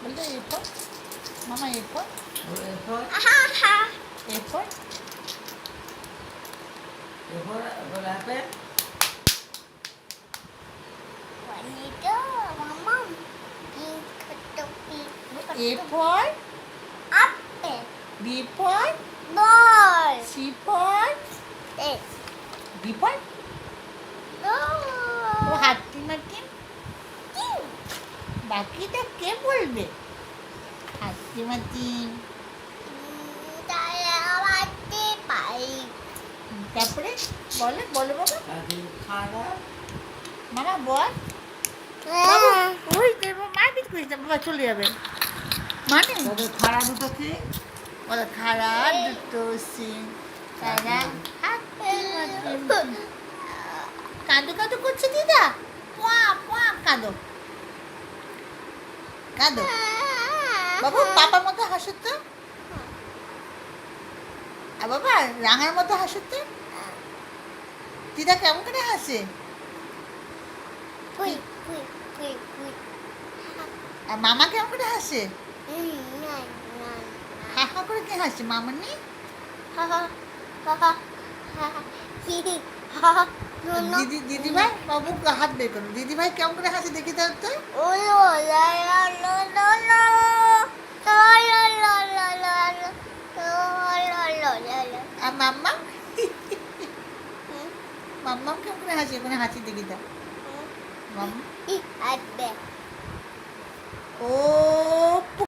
বলতে A for মামা A for A for apple. Bonito, Mama. A for Apple. B for Ball. C for This. D for ও Ball. হাতি নাকি বাকিটা কে বলবে হাতি মাতি তারপরে বলে বলো বাবা মামা বল বাবু ওই দেবো মারপিট করিস না বাবা চলে যাবে মানে খাড়া দুটো কি বলো খারা দুটো সিং তারা হাতি মাতি কাঁদো কাঁদো করছে দিদা পোয়া পোয়া কাঁদো কাঁদো বাবু পাপার মতো হাসো তো আর বাবা রাঙার মতো হাসো তো দিদা কেমন করে হাসে আর মামা কেমন করে হাসে হা হা করে কে হাসে মামা নেই দিদি ভাই বাবু হাত বের করো দিদি ভাই কেমন করে হাসে দেখি তো তো আর মাম্মা মাম্মাম কেমন করে হাসি ওখানে হাসি দেখি তো মাম্মা ও